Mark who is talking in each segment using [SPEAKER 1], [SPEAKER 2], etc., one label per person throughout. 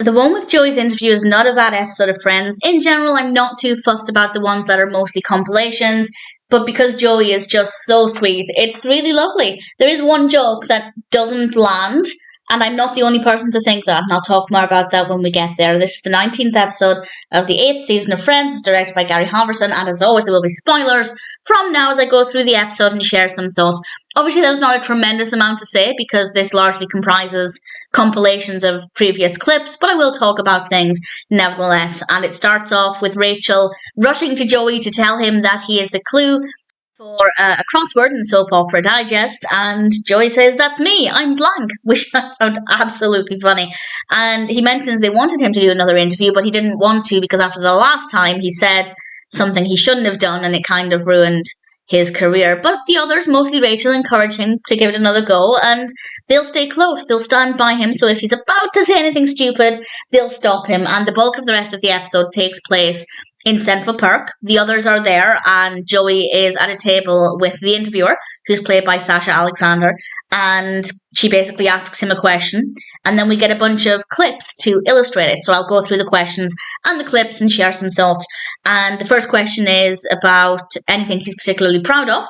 [SPEAKER 1] The one with Joey's interview is not a bad episode of Friends. In general, I'm not too fussed about the ones that are mostly compilations, but because Joey is just so sweet, it's really lovely. There is one joke that doesn't land, and I'm not the only person to think that, and I'll talk more about that when we get there. This is the 19th episode of the 8th season of Friends. It's directed by Gary Halvorson, and as always, there will be spoilers from now as I go through the episode and share some thoughts. Obviously, there's not a tremendous amount to say because this largely comprises compilations of previous clips, but I will talk about things nevertheless. And it starts off with Rachel rushing to Joey to tell him that he is the clue for a crossword in Soap Opera Digest, and Joey says, "That's me, I'm blank," which I found absolutely funny. And he mentions they wanted him to do another interview, but he didn't want to because after the last time he said something he shouldn't have done, and it kind of ruined his career. But the others, mostly Rachel, encourage him to give it another go, and they'll stay close. They'll stand by him, so if he's about to say anything stupid, they'll stop him. And the bulk of the rest of the episode takes place in Central Park. The others are there, and Joey is at a table with the interviewer, who's played by Sasha Alexander, and she basically asks him a question, and then we get a bunch of clips to illustrate it. So I'll go through the questions and the clips and share some thoughts. And the first question is about anything he's particularly proud of.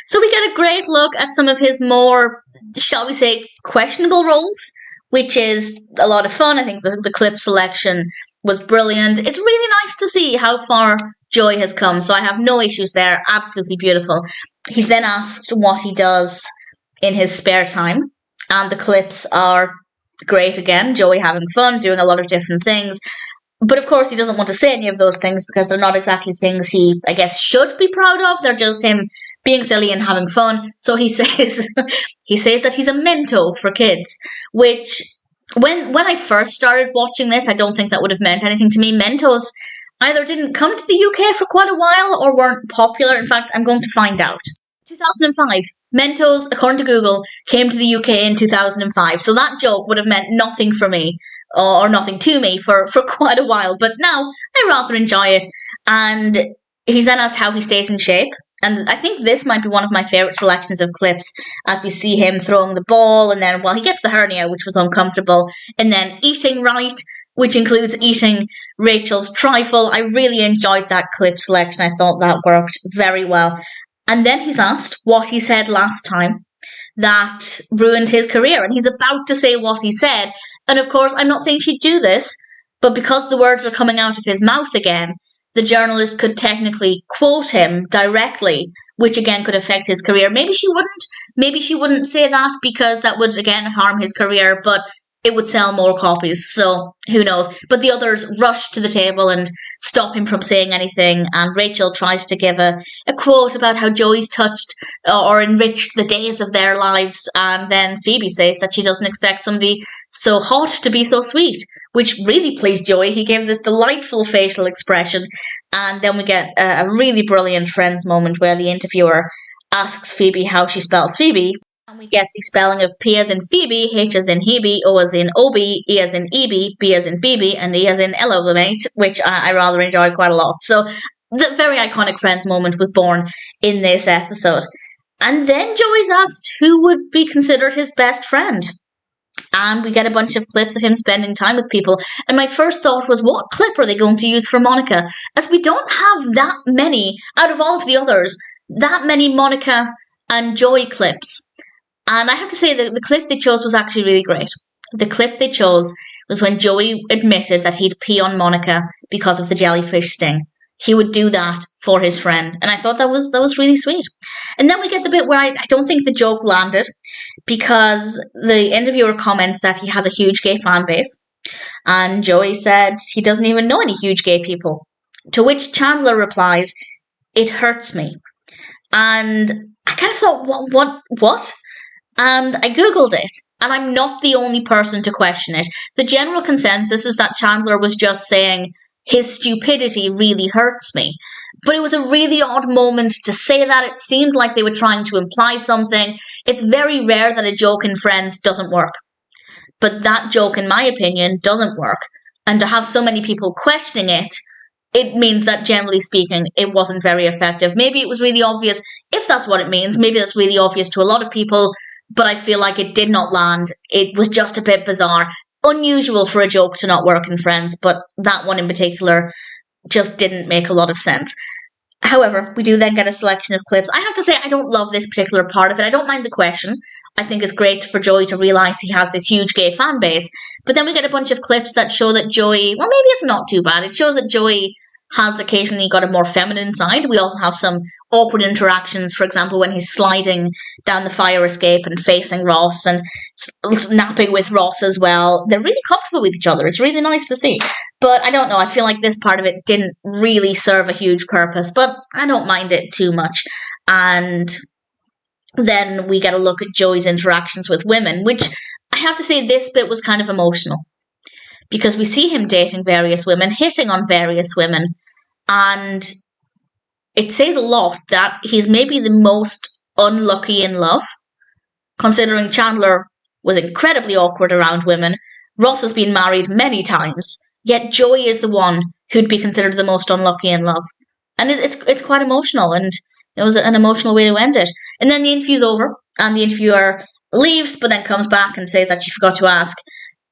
[SPEAKER 1] So we get a great look at some of his more, shall we say, questionable roles, which is a lot of fun. I think the clip selection was brilliant. It's really nice to see how far Joey has come, so I have no issues there. Absolutely beautiful. He's then asked what he does in his spare time, and the clips are great again. Joey having fun, doing a lot of different things. But of course, he doesn't want to say any of those things because they're not exactly things he, I guess, should be proud of. They're just him being silly and having fun. So he says that he's a mento for kids, which when I first started watching this, I don't think that would have meant anything to me. Mentos either didn't come to the UK for quite a while or weren't popular. In fact, I'm going to find out. 2005. Mentos, according to Google, came to the UK in 2005. So that joke would have meant nothing for me or nothing to me for quite a while. But now I rather enjoy it. And he's then asked how he stays in shape. And I think this might be one of my favourite selections of clips as we see him throwing the ball and then, well, he gets the hernia, which was uncomfortable, and then eating right, which includes eating Rachel's trifle. I really enjoyed that clip selection. I thought that worked very well. And then he's asked what he said last time that ruined his career. And he's about to say what he said. And of course, I'm not saying she'd do this, but because the words are coming out of his mouth again, the journalist could technically quote him directly, which again could affect his career. Maybe she wouldn't say that because that would again harm his career, but it would sell more copies, so who knows. But the others rush to the table and stop him from saying anything, and Rachel tries to give a quote about how Joey's touched or enriched the days of their lives, and then Phoebe says that she doesn't expect somebody so hot to be so sweet, which really pleased Joey. He gave this delightful facial expression, and then we get a really brilliant Friends moment where the interviewer asks Phoebe how she spells Phoebe, and we get the spelling of P as in Phoebe, H as in Hebe, O as in Obi, E as in Eb, B as in BB, and E as in Elevate, which I rather enjoyed quite a lot. So the very iconic Friends moment was born in this episode. And then Joey's asked who would be considered his best friend. And we get a bunch of clips of him spending time with people. And my first thought was, what clip are they going to use for Monica? As we don't have that many, out of all of the others, that many Monica and Joey clips. And I have to say that the clip they chose was actually really great. The clip they chose was when Joey admitted that he'd pee on Monica because of the jellyfish sting. He would do that for his friend. And I thought that was really sweet. And then we get the bit where I don't think the joke landed because the interviewer comments that he has a huge gay fan base. And Joey said he doesn't even know any huge gay people. To which Chandler replies, "It hurts me." And I kind of thought, what? And I Googled it, and I'm not the only person to question it. The general consensus is that Chandler was just saying, his stupidity really hurts me. But it was a really odd moment to say that. It seemed like they were trying to imply something. It's very rare that a joke in Friends doesn't work. But that joke, in my opinion, doesn't work. And to have so many people questioning it, it means that, generally speaking, it wasn't very effective. Maybe it was really obvious, if that's what it means. Maybe that's really obvious to a lot of people, but I feel like it did not land. It was just a bit bizarre. unusual for a joke to not work in Friends, but that one in particular just didn't make a lot of sense. However, we do then get a selection of clips. I have to say, I don't love this particular part of it. I don't mind the question. I think it's great for Joey to realise he has this huge gay fan base. But then we get a bunch of clips that show that Joey, well, maybe it's not too bad. It shows that Joey has occasionally got a more feminine side. We also have some awkward interactions, for example, when he's sliding down the fire escape and facing Ross and napping with Ross as well. They're really comfortable with each other. It's really nice to see. But I don't know, I feel like this part of it didn't really serve a huge purpose, but I don't mind it too much. And then we get a look at Joey's interactions with women, which I have to say this bit was kind of emotional. Because we see him dating various women, hitting on various women, and it says a lot that he's maybe the most unlucky in love, considering Chandler was incredibly awkward around women. Ross has been married many times, yet Joey is the one who'd be considered the most unlucky in love. And it's quite emotional, and it was an emotional way to end it. And then the interview's over, and the interviewer leaves, but then comes back and says that she forgot to ask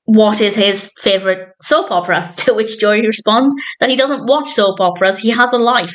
[SPEAKER 1] what is his favourite soap opera, to which Joey responds that he doesn't watch soap operas, he has a life.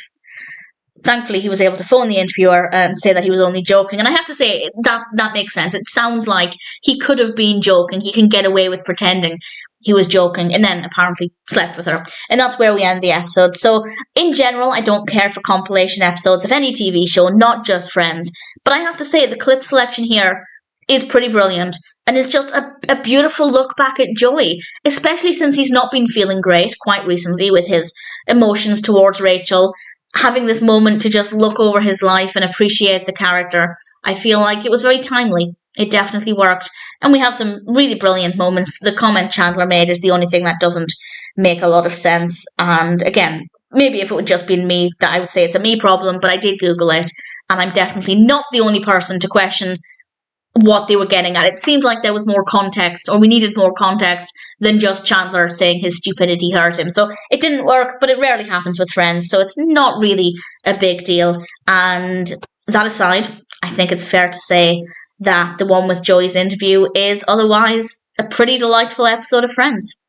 [SPEAKER 1] Thankfully, he was able to phone the interviewer and say that he was only joking. And I have to say, that makes sense. It sounds like he could have been joking. He can get away with pretending he was joking and then apparently slept with her. And that's where we end the episode. So, in general, I don't care for compilation episodes of any TV show, not just Friends. But I have to say, the clip selection here is pretty brilliant. And it's just a beautiful look back at Joey, especially since he's not been feeling great quite recently with his emotions towards Rachel. Having this moment to just look over his life and appreciate the character, I feel like it was very timely. It definitely worked. And we have some really brilliant moments. The comment Chandler made is the only thing that doesn't make a lot of sense. And again, maybe if it would just been me, that I would say it's a me problem, but I did Google it. And I'm definitely not the only person to question what they were getting at. It seemed like there was more context, or we needed more context than just Chandler saying his stupidity hurt him. So it didn't work, but it rarely happens with Friends, so it's not really a big deal. And that aside, I think it's fair to say that the one with Joey's interview is otherwise a pretty delightful episode of Friends.